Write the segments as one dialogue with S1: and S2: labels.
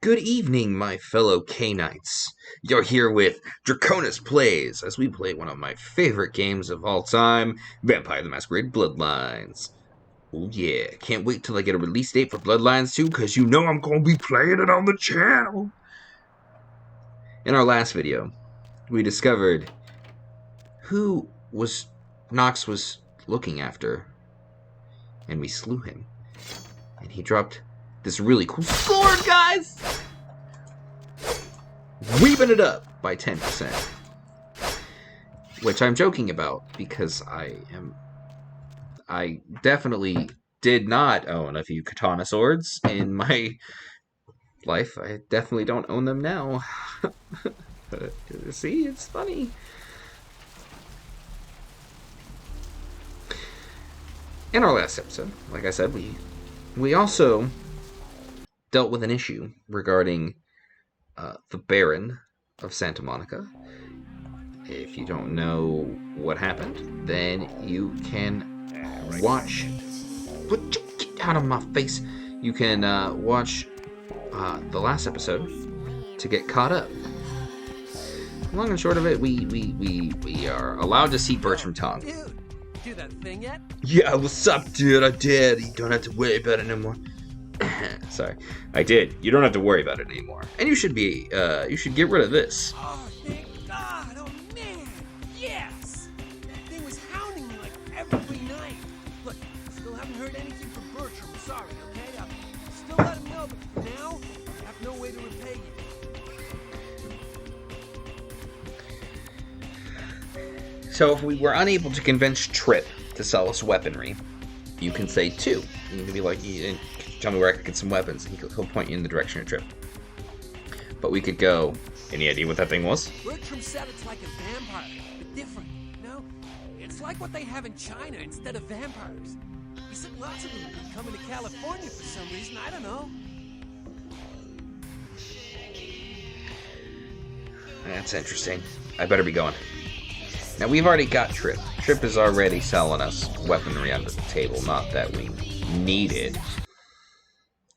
S1: Good evening, my fellow K-Knights. You're here with Draconis Plays, as we play one of my favorite games of all time, Vampire the Masquerade Bloodlines. Oh yeah, can't wait till I get a release date for Bloodlines 2, because you know I'm going to be playing it on the channel. In our last video, we discovered who Nox was looking after, and we slew him. And he dropped this really cool sword, guys! Weaving it up by 10%. Which I'm joking about because I definitely did not own a few katana swords in my life. I definitely don't own them now. See, it's funny. In our last episode, like I said, we also dealt with an issue regarding the Baron of Santa Monica. If you don't know what happened, then you can watch. Get out of my face! You can watch the last episode to get caught up. Long and short of it, we are allowed to see Bertram Tong.
S2: Dude, do that thing yet?
S1: Yeah, what's up, dude? I did. You don't have to worry about it anymore. Sorry, I did. You don't have to worry about it anymore. And you should get rid of this.
S2: Oh, thank God! Oh man, yes! That thing was hounding me like every night. Look, still haven't heard anything from Bertram. Sorry, okay? I'll still let him know, but for now, I have no way to repay you.
S1: So if we were unable to convince Trip to sell us weaponry, you can say 2. You can be like, tell me where I can get some weapons. He'll point you in the direction of Trip. But we could go. Any idea what that thing was?
S2: Bertram said it's like a vampire, but different, you know? It's like what they have in China instead of vampires. He said lots of them have been coming to California for some reason, I don't know.
S1: That's interesting. I better be going. Now, we've already got Trip. Trip is already selling us weaponry under the table. Not that we need it.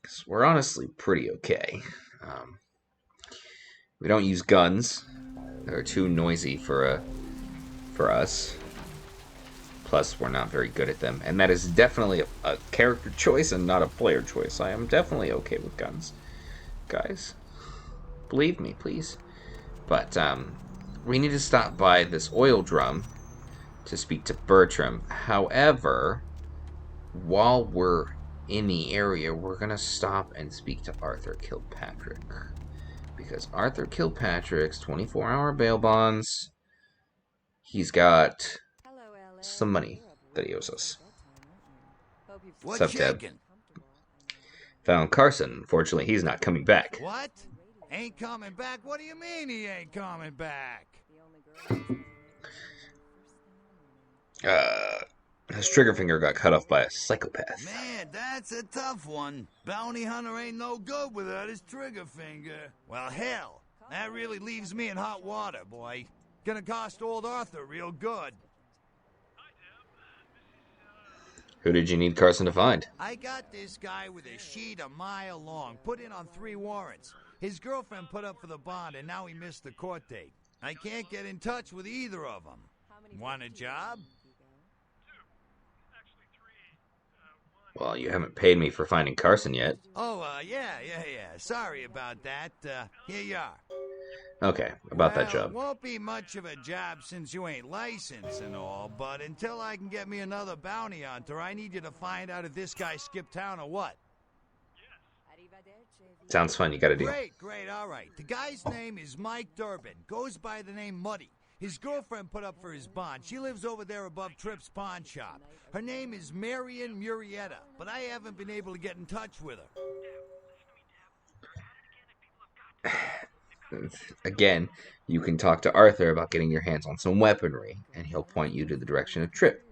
S1: Because we're honestly pretty okay. We don't use guns. They're too noisy for us. Plus, we're not very good at them. And that is definitely a character choice and not a player choice. I am definitely okay with guns. Guys, believe me, please. But, we need to stop by this oil drum to speak to Bertram. However, while we're in the area, we're going to stop and speak to Arthur Kilpatrick. Because Arthur Kilpatrick's 24-hour bail bonds, he's got some money that he owes us. What's up, Deb? Found Carson. Unfortunately, he's not coming back.
S3: What? Ain't coming back? What do you mean he ain't coming back?
S1: His trigger finger got cut off by a psychopath.
S3: Man, that's a tough one. Bounty hunter ain't no good without his trigger finger. Well, hell, that really leaves me in hot water, boy. Gonna cost old Arthur real good.
S1: Who did you need Carson to find?
S3: I got this guy with a sheet a mile long, put in on 3 warrants. His girlfriend put up for the bond, and now he missed the court date. I can't get in touch with either of them. Want a job?
S1: Well, you haven't paid me for finding Carson yet.
S3: Oh, yeah. Sorry about that. Here you are.
S1: Okay, about that job.
S3: Won't be much of a job since you ain't licensed and all, but until I can get me another bounty hunter, I need you to find out if this guy skipped town or what.
S1: Sounds fun, you got a deal.
S3: Great, all right. The guy's name is Mike Durbin. Goes by the name Muddy. His girlfriend put up for his bond. She lives over there above Tripp's pawn shop. Her name is Marion Murrieta, but I haven't been able to get in touch with her.
S1: Again, you can talk to Arthur about getting your hands on some weaponry, and he'll point you to the direction of Trip.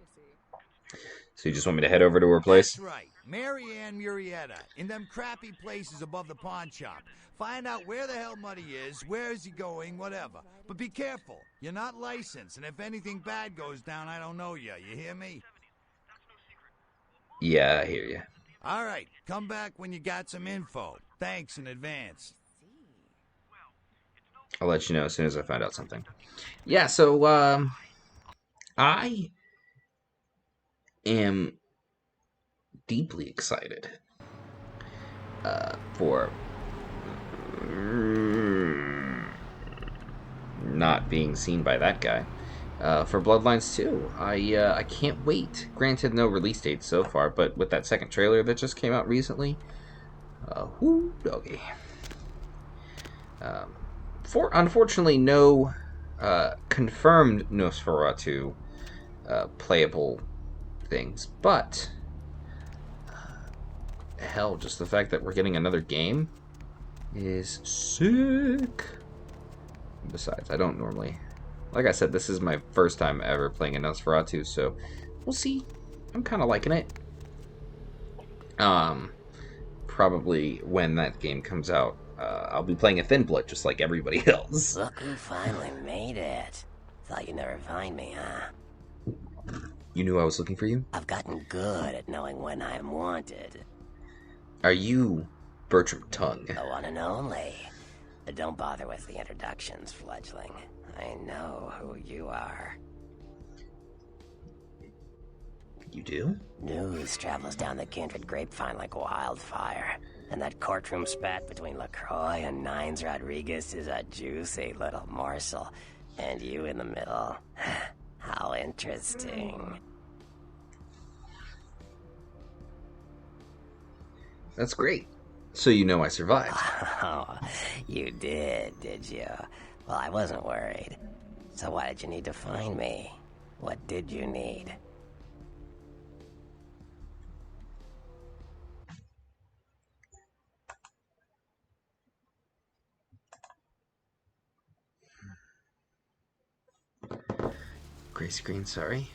S1: So you just want me to head over to her place?
S3: That's right. Marianne Murrieta, in them crappy places above the pawn shop. Find out where the hell Muddy is, where is he going, whatever. But be careful. You're not licensed, and if anything bad goes down, I don't know you. You hear me?
S1: Yeah, I hear you.
S3: All right. Come back when you got some info. Thanks in advance.
S1: I'll let you know as soon as I find out something. Yeah, so I am deeply excited for not being seen by that guy. For Bloodlines 2, I can't wait. Granted, no release date so far, but with that second trailer that just came out recently, whoo doggy. Unfortunately, no confirmed Nosferatu playable things, but hell, just the fact that we're getting another game is sick. Besides, I don't normally, like I said, this is my first time ever playing a Nosferatu, so we'll see. I'm kind of liking it. Probably when that game comes out, I'll be playing a Thin Blood just like everybody else.
S4: Look who finally made it. Thought you'd never find me, huh?
S1: You knew I was looking for you?
S4: I've gotten good at knowing when I am wanted.
S1: Are you Bertram Tongue?
S4: The one and only. But don't bother with the introductions, fledgling. I know who you are.
S1: You do?
S4: News travels down the Kindred grapevine like wildfire. And that courtroom spat between LaCroix and Nines Rodriguez is a juicy little morsel. And you in the middle. How interesting.
S1: That's great. So you know I survived.
S4: Oh, you did you? Well, I wasn't worried. So why did you need to find me? What did you need?
S1: Gracie Green, sorry.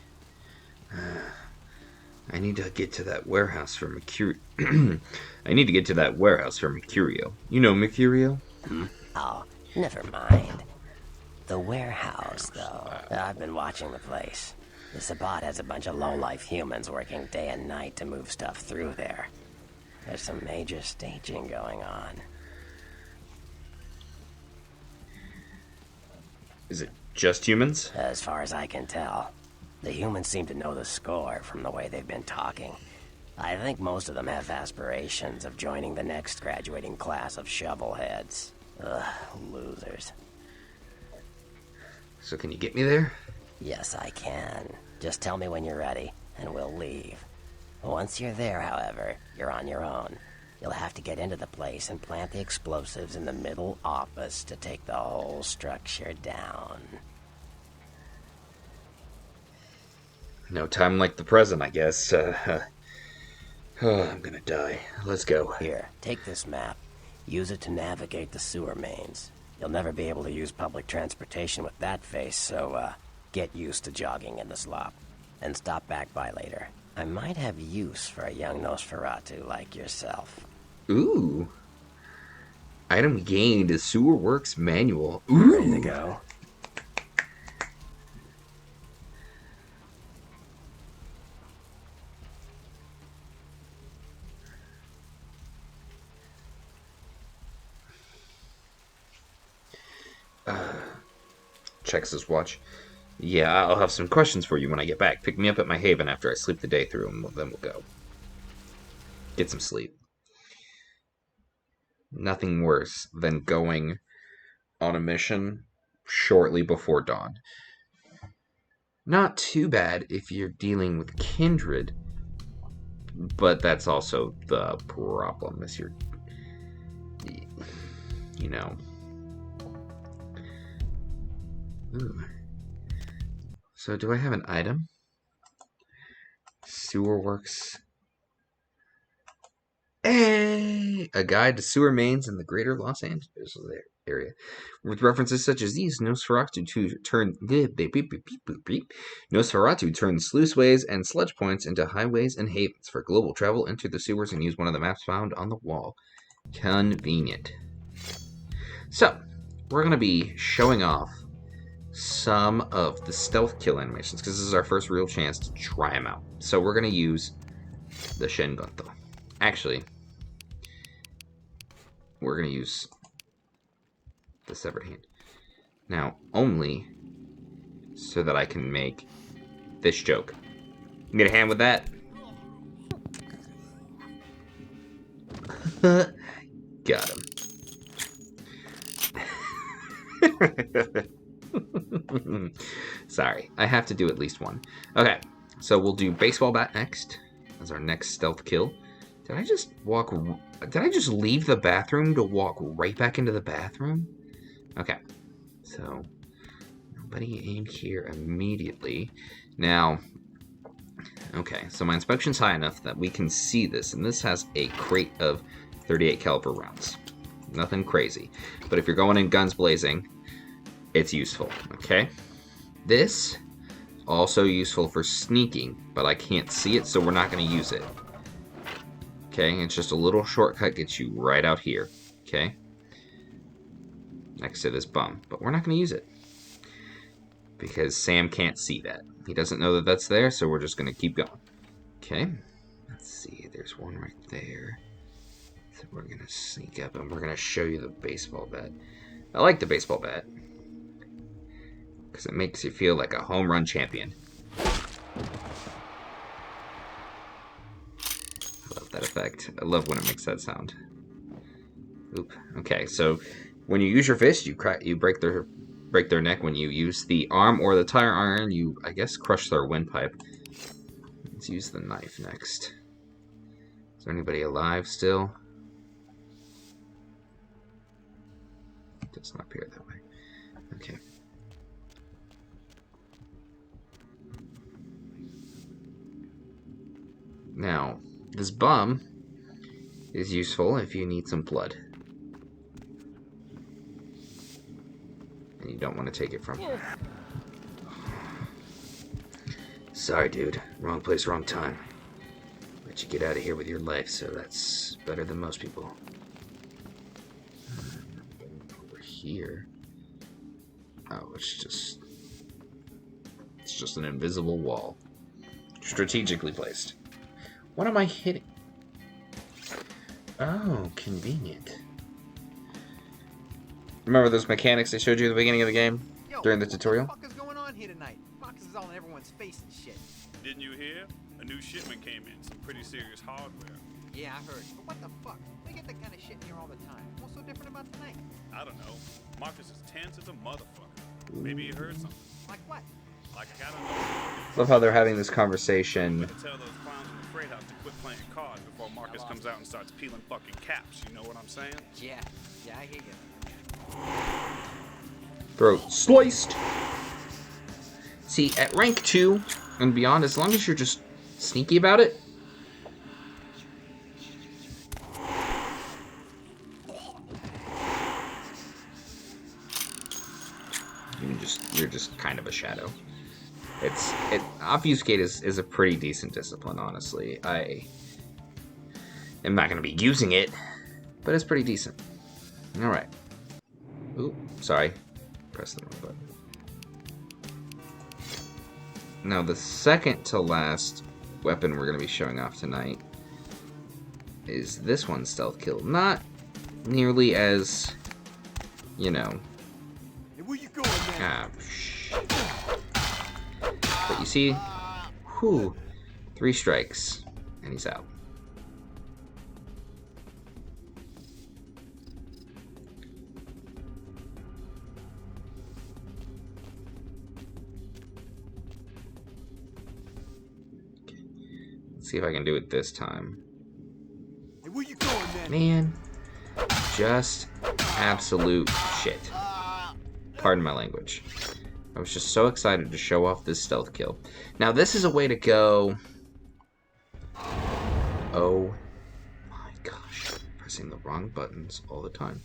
S1: I need to get to that warehouse for Mercurio. I need to get to that warehouse for Mercurio. You know Mercurio?
S4: Oh, never mind. The warehouse, though. I've been watching the place. The Sabbat has a bunch of low-life humans working day and night to move stuff through there. There's some major staging going on.
S1: Is it just humans?
S4: As far as I can tell. The humans seem to know the score from the way they've been talking. I think most of them have aspirations of joining the next graduating class of shovelheads. Ugh, losers.
S1: So can you get me there?
S4: Yes, I can. Just tell me when you're ready, and we'll leave. Once you're there, however, you're on your own. You'll have to get into the place and plant the explosives in the middle office to take the whole structure down.
S1: No time like the present, I guess. I'm gonna die. Let's go.
S4: Here, take this map. Use it to navigate the sewer mains. You'll never be able to use public transportation with that face, so, get used to jogging in the slop. And stop back by later. I might have use for a young Nosferatu like yourself.
S1: Ooh. Item gained is Sewer Works Manual. Ooh.
S4: Ready to go?
S1: Checks his watch. Yeah, I'll have some questions for you when I get back. Pick me up at my haven after I sleep the day through, and then we'll go. Get some sleep. Nothing worse than going on a mission shortly before dawn. Not too bad if you're dealing with kindred, but that's also the problem, is you're, you know. Ooh. So do I have an item? Sewer Works. Hey! A guide to sewer mains in the greater Los Angeles area. With references such as these, Nosferatu turned sluiceways and sludge points into highways and havens. For global travel, enter the sewers and use one of the maps found on the wall. Convenient. So, we're going to be showing off some of the stealth kill animations, because this is our first real chance to try them out. So we're going to use the Shengonto. Actually, we're going to use the severed hand. Now, only so that I can make this joke. Need a hand with that? Got him. Sorry, I have to do at least one. Okay, so we'll do baseball bat next as our next stealth kill. Did I just leave the bathroom to walk right back into the bathroom? Okay, so nobody aimed here immediately. Now, okay, so my inspection's high enough that we can see this, and this has a crate of 38 caliber rounds. Nothing crazy, but if you're going in guns blazing, it's useful, okay? This is also useful for sneaking, but I can't see it, so we're not going to use it. Okay, it's just a little shortcut, gets you right out here, okay? Next to this bum, but we're not going to use it. Because Sam can't see that. He doesn't know that that's there, so we're just going to keep going. Okay, let's see, there's one right there. So we're going to sneak up and we're going to show you the baseball bat. I like the baseball bat because it makes you feel like a home run champion. I love that effect. I love when it makes that sound. Oop. Okay, so when you use your fist, you break their neck. When you use the arm or the tire iron, you, I guess, crush their windpipe. Let's use the knife next. Is there anybody alive still? It doesn't appear that way. Okay. Now, this bum is useful if you need some blood. And you don't want to take it from him. Sorry, dude. Wrong place, wrong time. Let you get out of here with your life, so that's better than most people. Over here. Oh, it's just an invisible wall. Strategically placed. What am I hitting? Oh, convenient. Remember those mechanics I showed you at the beginning of the game? During the tutorial?
S2: What the fuck is going on here tonight? Fox is all in everyone's face and shit.
S5: Didn't you hear? A new shipment came in, some pretty serious hardware.
S2: Yeah, I heard. But what the fuck? We get that kind of shit in here all the time. What's so different about tonight?
S5: I don't know. Marcus is tense as a motherfucker. Maybe he heard something.
S2: Like what?
S5: Like, I don't know.
S1: Love how they're having this conversation.
S5: To tell those clowns in the freight house to quit playing cards before Marcus comes out and starts peeling fucking caps. You know what I'm saying?
S2: Yeah, I hear you.
S1: Throat sliced. See, at rank 2 and beyond, as long as you're just sneaky about it, you're just kind of a shadow. Obfuscate is a pretty decent discipline, honestly. I am not going to be using it, but it's pretty decent. All right. Ooh, sorry. Press the wrong button. Now, the second to last weapon we're going to be showing off tonight is this one, stealth kill. Not nearly as, you know...
S3: Hey, where you going, man?
S1: But you see, 3 strikes, and he's out. See if I can do it this time.
S3: Hey, where you going, man?
S1: Man, just absolute shit. Pardon my language. I was just so excited to show off this stealth kill. Now, this is a way to go... Oh my gosh. Pressing the wrong buttons all the time.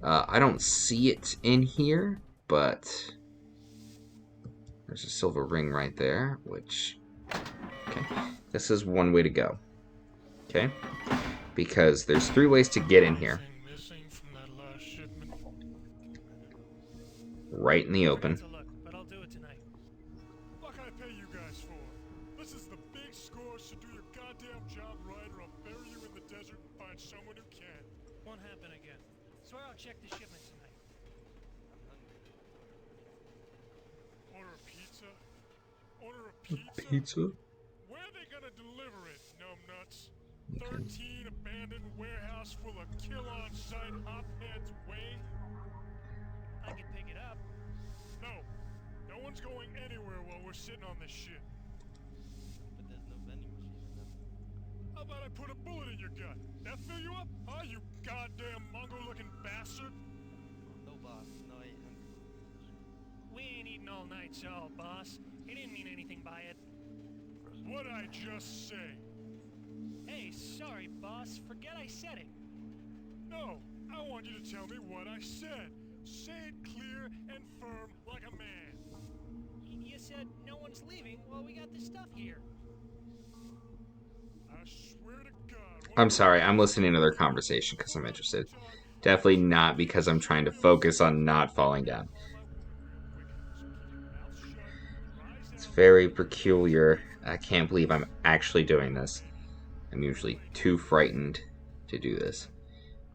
S1: I don't see it in here, but... There's a silver ring right there, which... Okay. This is one way to go. Okay? Because there's 3 ways to get in here. Right in the open.
S6: But I'll do it tonight.
S7: What can I pay you guys for? This is the big score, so do your goddamn job right or I'll bury you in the desert and find someone who can.
S6: Won't happen again. Swear I'll check the shipment tonight.
S7: order a pizza? Order a pizza?
S1: Pizza?
S7: Where are they gonna deliver it, numbnuts? 13 abandoned warehouse full of kill-on-site hopheads way?
S2: I can pick it up.
S7: No. No one's going anywhere while we're sitting on this shit.
S2: But there's no vending machine in them.
S7: How about I put a bullet in your gut? That fill you up? Huh, you goddamn Mongo-looking bastard?
S2: No, boss. No, I ain't hungry.
S6: We ain't eating all night, so, boss. He didn't mean anything by it.
S7: What'd I just say?
S6: Hey, sorry, boss. Forget I said it.
S7: No, I want you to tell me what I said. Say it clear and firm like a man.
S6: You said no one's leaving while we got this stuff here.
S7: I swear to God.
S1: I'm sorry, I'm listening to their conversation because I'm interested. Definitely not because I'm trying to focus on not falling down. It's very peculiar. I can't believe I'm actually doing this. I'm usually too frightened to do this.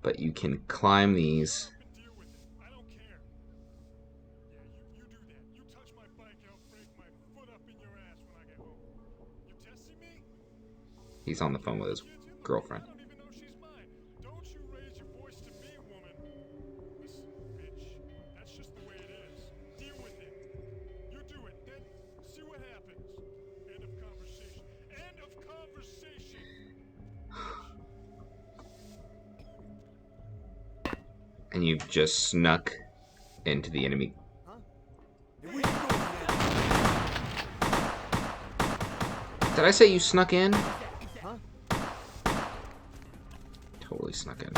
S1: But you can climb these.
S7: Deal with it. I don't care. Yeah, you do that. You touch my bike, I'll break my foot up in your ass when I get home. You testing me?
S1: He's on the phone with his girlfriend.
S7: I don't even know she's mine. Don't you raise your voice to me, woman. Listen, bitch. That's just the way it is. Deal with it. You do it, then see what happens. End of conversation. End of conversation.
S1: And you just snuck into the enemy. Did I say you snuck in? Totally snuck in.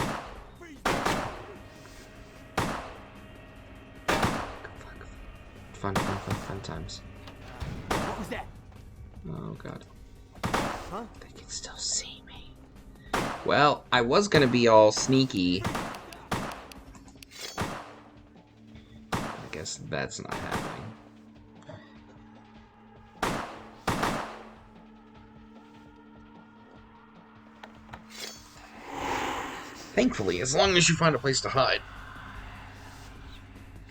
S1: Fun times.
S2: What was that?
S1: Oh god.
S2: Huh?
S1: They can still see me. Well, I was gonna be all sneaky. I guess that's not happening. Thankfully, as long as you find a place to hide,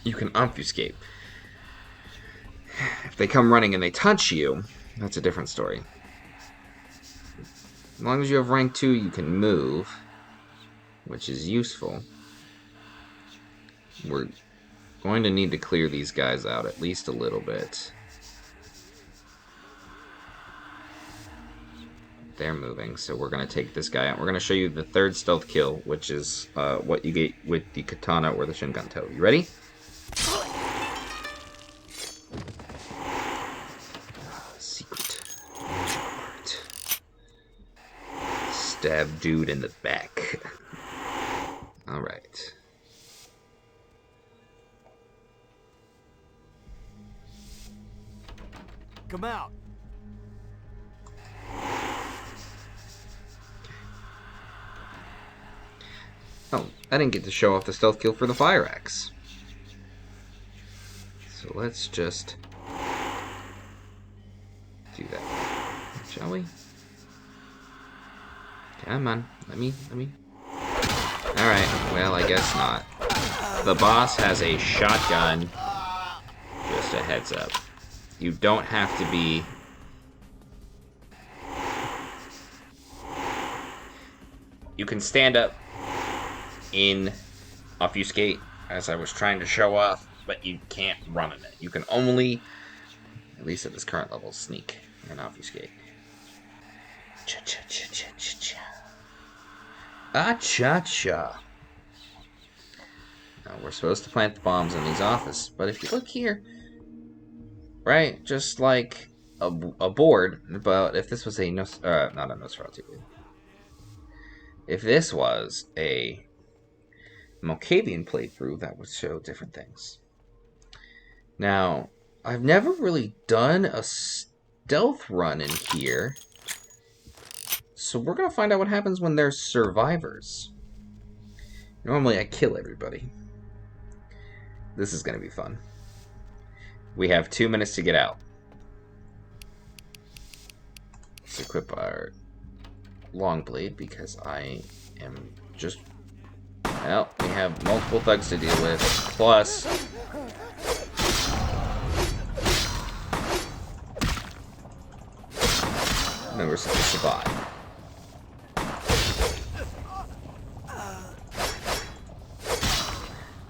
S1: you can obfuscate. If they come running and they touch you, that's a different story. As long as you have rank 2, you can move, which is useful. We're going to need to clear these guys out at least a little bit. They're moving, so we're going to take this guy out. We're going to show you the third stealth kill, which is what you get with the katana or the shingun toe. You ready? Secret. Stab dude in the back. Alright.
S2: Come out.
S1: Oh, I didn't get to show off the stealth kill for the fire axe. So let's just do that. Shall we? Come on, let me. Alright, well, I guess not. The boss has a shotgun. Just a heads up. You don't have to be... You can stand up in obfuscate, as I was trying to show off, but you can't run in it. You can only, at least at this current level, sneak and obfuscate. Cha-cha-cha-cha-cha-cha. Ah-cha-cha. Now, we're supposed to plant the bombs in these offices, but if you look here, right, just like a board, but if this was a, not a Nosferatu, if this was a Malkavian playthrough, that would show different things. Now, I've never really done a stealth run in here, so we're going to find out what happens when there's survivors. Normally I kill everybody. This is going to be fun. We have 2 minutes to get out. Let's equip our long blade because I am just... Well, we have multiple thugs to deal with, plus members of the Sabbat.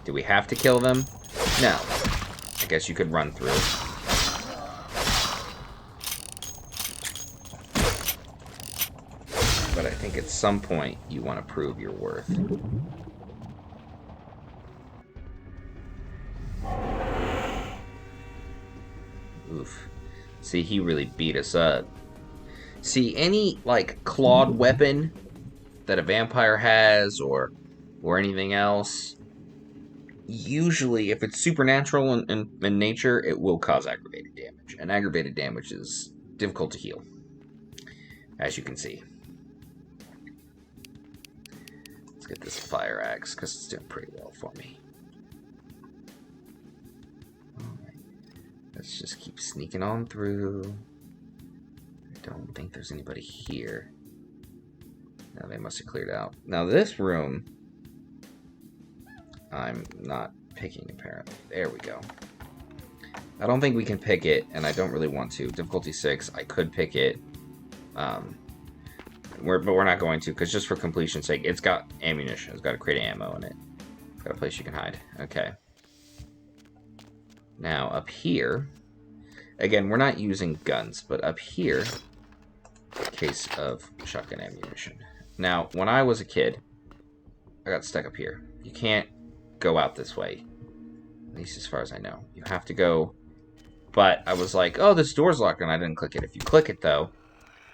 S1: Do we have to kill them? No. I guess you could run through. But I think at some point you want to prove your worth. Oof. See, he really beat us up. See, any, like, clawed weapon that a vampire has, or anything else, usually, if it's supernatural in nature, it will cause aggravated damage. And aggravated damage is difficult to heal, as you can see. Let's get this fire axe, because it's doing pretty well for me. Alright. Let's just keep sneaking on through. I don't think there's anybody here. No, they must have cleared out. Now this room, I'm not picking, apparently. There we go. I don't think we can pick it, and I don't really want to. Difficulty 6, I could pick it. But we're not going to, because just for completion's sake, it's got ammunition. It's got a crate of ammo in it. It's got a place you can hide. Okay. Now, up here, again, we're not using guns, but up here, case of shotgun ammunition. Now, when I was a kid, I got stuck up here. You can't go out this way, at least as far as I know. You have to go, but I was like, oh, this door's locked, and I didn't click it. If you click it, though,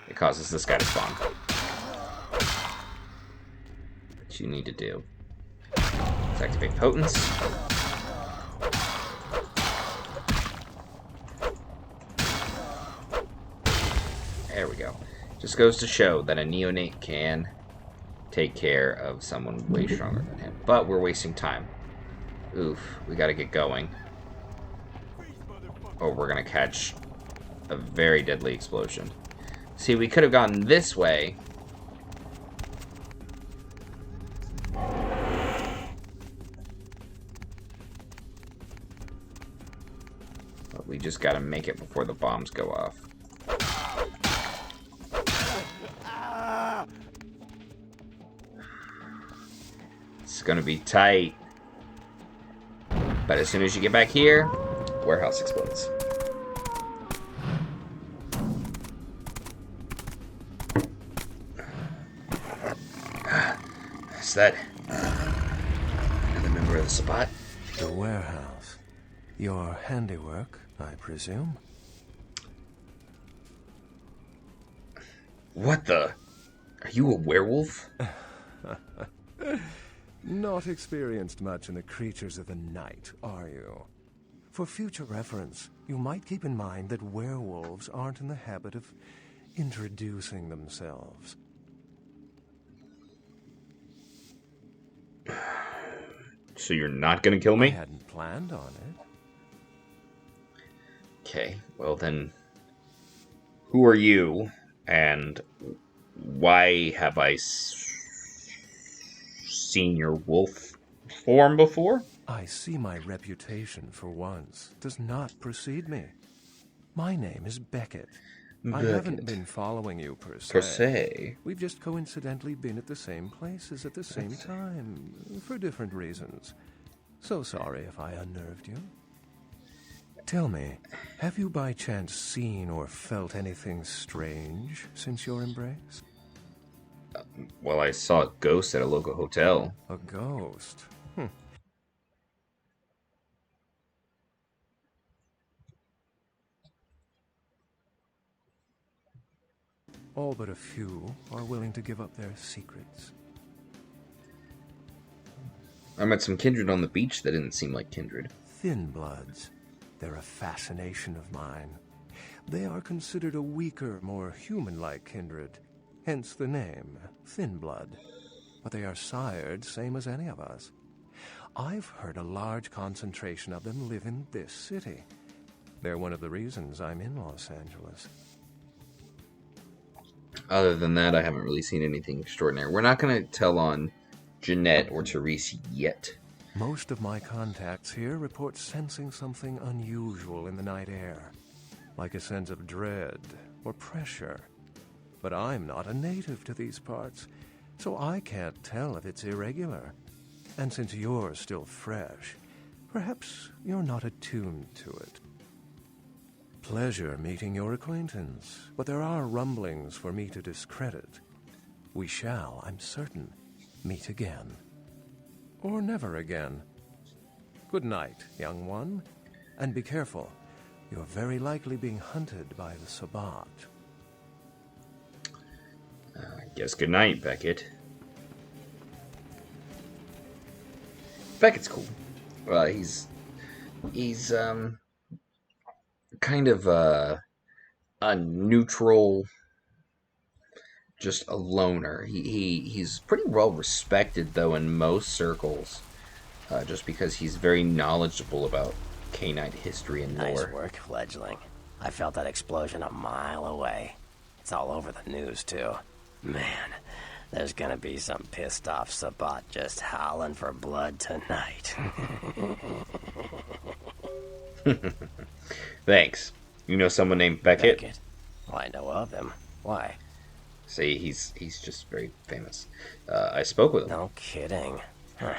S1: it causes this guy to spawn. What you need to do is activate Potence. There we go. Just goes to show that a neonate can take care of someone way stronger than him. But we're wasting time. Oof, we gotta get going. Or we're gonna catch a very deadly explosion. See, we could have gone this way. But we just gotta make it before the bombs go off. It's gonna be tight. But as soon as you get back here, warehouse explodes. Is that another member of the Sabbat?
S2: The warehouse. Your handiwork, I presume?
S1: What the? Are you a werewolf?
S2: Not experienced much in the creatures of the night, are you? For future reference, you might keep in mind that werewolves aren't in the habit of introducing themselves.
S1: So you're not gonna kill me?
S2: I hadn't planned on it.
S1: Okay, well then, who are you, and why have I seen your wolf form before?
S2: I see my reputation, for once, does not precede me. My name is Beckett. I haven't been following you per se. We've just coincidentally been at the same places at the same time, for different reasons. So sorry if I unnerved you. Tell me, have you by chance seen or felt anything strange since your embrace?
S1: Well, I saw a ghost at a local hotel.
S2: A ghost? All but a few are willing to give up their secrets.
S1: I met some kindred on the beach that didn't seem like kindred.
S2: Thin bloods. They're a fascination of mine. They are considered a weaker, more human-like kindred. Hence the name, Thin Blood. But they are sired same as any of us. I've heard a large concentration of them live in this city. They're one of the reasons I'm in Los Angeles.
S1: Other than that, I haven't really seen anything extraordinary. We're not going to tell on Jeanette or Therese yet.
S2: Most of my contacts here report sensing something unusual in the night air, like a sense of dread or pressure.
S8: but I'm not a native to these parts, so I can't tell if it's irregular. And since you're still fresh, perhaps you're not attuned to it. Pleasure meeting your acquaintance, but there are rumblings for me to discredit. We shall, I'm certain, meet again. Or never again. Good night, young one, and be careful. You're very likely being hunted by the Sabbat.
S1: I guess good night, Beckett. Beckett's cool. He's kind of a neutral, just a loner. He's pretty well respected though in most circles, just because he's very knowledgeable about canine history and lore.
S4: Nice work, fledgling. I felt that explosion a mile away. It's all over the news too. Man, there's gonna be some pissed off Sabbat just howling for blood tonight.
S1: Thanks. You know someone named Beckett?
S4: Beckett? Well, I know of him. Why?
S1: See, he's just very famous. I spoke with him.
S4: No kidding. Huh.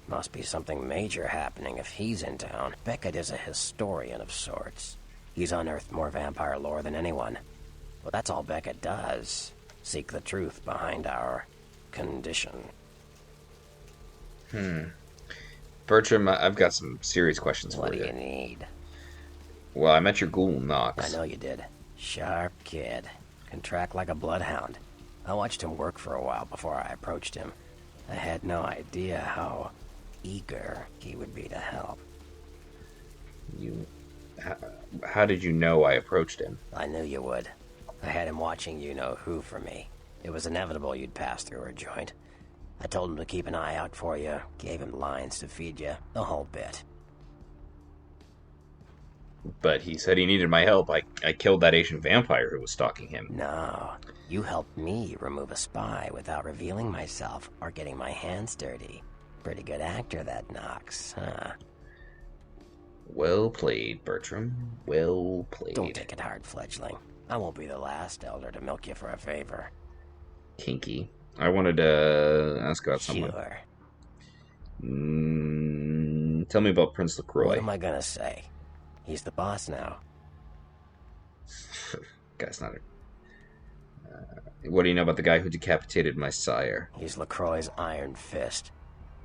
S4: Must be something major happening if he's in town. Beckett is a historian of sorts. He's unearthed more vampire lore than anyone. Well, that's all Beckett does. Seek the truth behind our condition.
S1: Bertram, I've got some serious questions
S4: What
S1: for
S4: do
S1: you.
S4: you need?
S1: Well, I met your ghoul, Knox.
S4: I know you did. Sharp kid. Can track like a bloodhound. I watched him work for a while before I approached him. I had no idea how eager he would be to help.
S1: How did you know I approached him?
S4: I knew you would. I had him watching you-know-who for me. It was inevitable you'd pass through our joint. I told him to keep an eye out for you, gave him lines to feed you, the whole bit.
S1: But he said he needed my help. I killed that Asian vampire who was stalking him.
S4: No, you helped me remove a spy without revealing myself or getting my hands dirty. Pretty good actor, that Knox, huh?
S1: Well played, Bertram. Well played.
S4: Don't take it hard, fledgling. I won't be the last elder to milk you for a favor.
S1: Kinky. I wanted to ask about someone.
S4: Sure.
S1: Tell me about Prince LaCroix.
S4: What am I gonna say? He's the boss now.
S1: Guy's not what do you know about the guy who decapitated my sire?
S4: He's LaCroix's iron fist.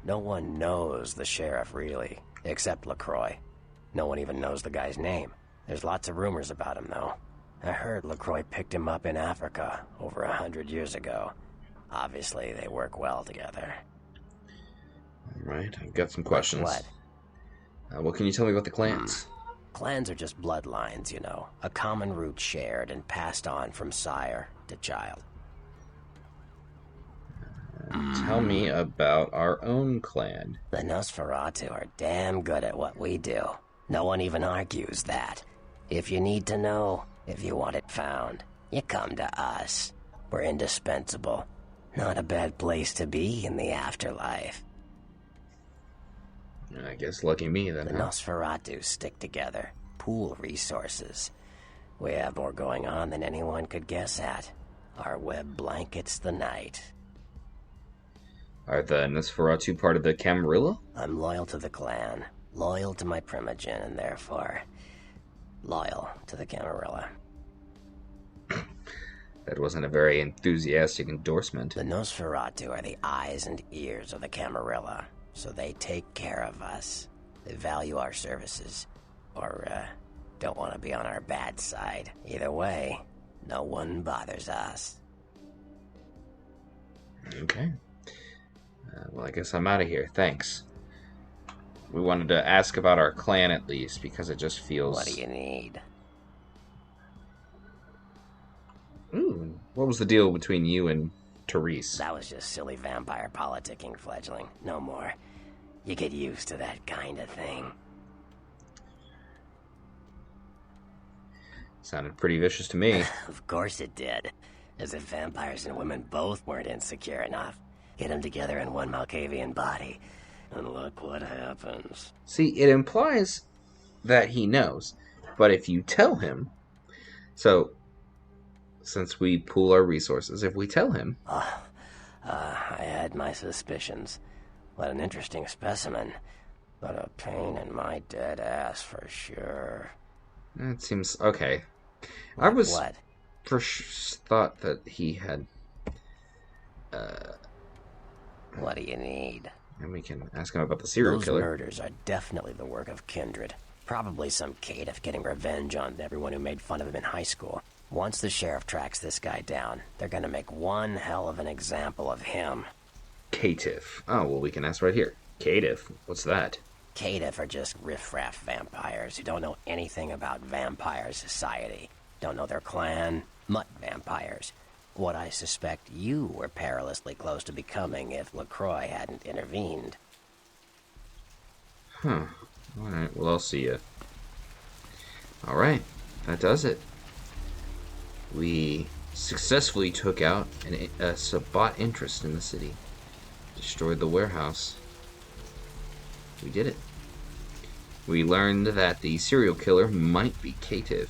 S4: No one knows the sheriff, really, except LaCroix. No one even knows the guy's name. There's lots of rumors about him, though. I heard LaCroix picked him up in Africa over 100 years ago. Obviously, they work well together.
S1: Alright, I've got some questions.
S4: What?
S1: What can you tell me about the clans?
S4: Clans are just bloodlines, you know. A common root shared and passed on from sire to child.
S1: Tell me about our own clan.
S4: The Nosferatu are damn good at what we do. No one even argues that. If you need to know, if you want it found, you come to us. We're indispensable. Not a bad place to be in the afterlife.
S1: I guess lucky me then.
S4: The Nosferatu stick together, pool resources. We have more going on than anyone could guess at. Our web blankets the night.
S1: Are the Nosferatu part of the Camarilla?
S4: I'm loyal to the clan, loyal to my primogen, and therefore loyal to the Camarilla.
S1: That wasn't a very enthusiastic endorsement.
S4: The Nosferatu are the eyes and ears of the Camarilla, so they take care of us. They value our services, or don't want to be on our bad side. Either way, no one bothers us.
S1: Okay. Well, I guess I'm out of here. Thanks. We wanted to ask about our clan at least, because it just feels...
S4: What do you need?
S1: Ooh, what was the deal between you and Therese?
S4: That was just silly vampire politicking, fledgling. No more. You get used to that kind of thing.
S1: Sounded pretty vicious to me.
S4: Of course it did. As if vampires and women both weren't insecure enough. Get them together in one Malkavian body, and look what happens.
S1: See, it implies that he knows, but if you tell him... So, since we pool our resources if we tell him.
S4: I had my suspicions. What an interesting specimen. But a pain in my dead ass for sure.
S1: It seems okay. I was
S4: What?
S1: thought that he had.
S4: What do you need?
S1: And we can ask him about the serial
S4: Those
S1: killer.
S4: murders are definitely the work of Kindred. Probably some caitiff getting revenge on everyone who made fun of him in high school. Once the sheriff tracks this guy down, they're gonna make one hell of an example of him.
S1: Caitiff. Oh, well, we can ask right here. Caitiff? What's that?
S4: Caitiff are just riffraff vampires who don't know anything about vampire society. Don't know their clan. Mutt vampires. What I suspect you were perilously close to becoming if LaCroix hadn't intervened.
S1: Huh. Alright, well, I'll see ya. Alright, that does it. We successfully took out a Sabbat interest in the city. Destroyed the warehouse. We did it. We learned that the serial killer might be Caitiff.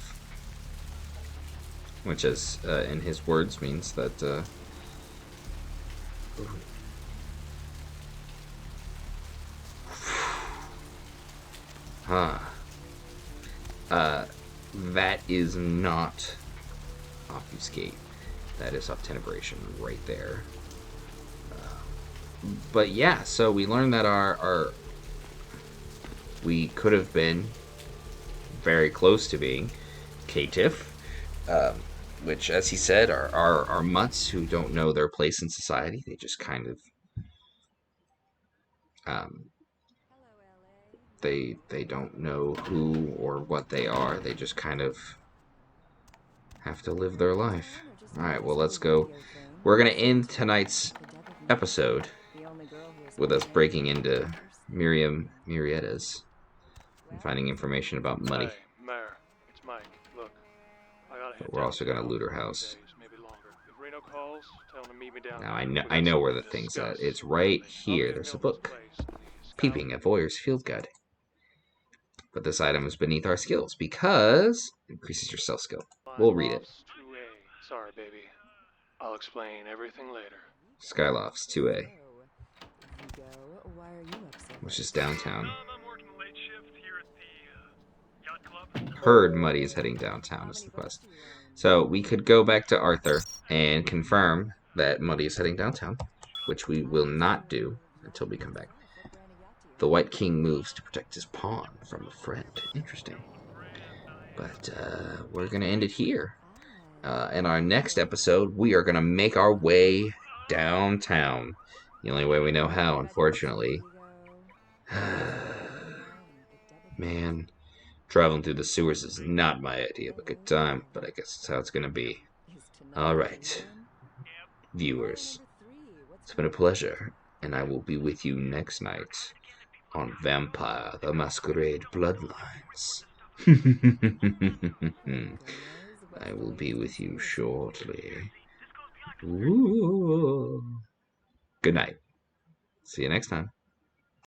S1: Which, as in his words, means that, that is not obfuscate. That is obtenebration right there. But yeah, so we learned that we could have been very close to being Caitiff, which, as he said, are mutts who don't know their place in society. They just kind of they don't know who or what they are. They just kind of have to live their life. Alright, well, let's go. We're going to end tonight's episode with us breaking into Murietta's and finding information about money.
S7: Hey, Mayor, it's Mike. Look, I gotta
S1: But we're also going to loot her house.
S7: maybe longer. If Reno calls, tell him to meet me down.
S1: Now, I know where the thing's at. It's right here. There's a book. Peeping at Voyeur's Field Guide. But this item is beneath our skills because it increases your self skill. We'll read it.
S7: Sorry, baby. I'll explain everything later.
S1: Skylofts 2A, which is downtown.
S6: I'm working the late shift here at the yacht club.
S1: Heard Muddy is heading downtown is the quest. So we could go back to Arthur and confirm that Muddy is heading downtown, which we will not do until we come back. The White King moves to protect his pawn from a friend. Interesting. But we're going to end it here. In our next episode, we are going to make our way downtown. The only way we know how, unfortunately. Man, traveling through the sewers is not my idea of a good time, but I guess that's how it's going to be. Alright, viewers, it's been a pleasure, and I will be with you next night on Vampire: The Masquerade Bloodlines. I will be with you shortly. Ooh. Good night. See you next time.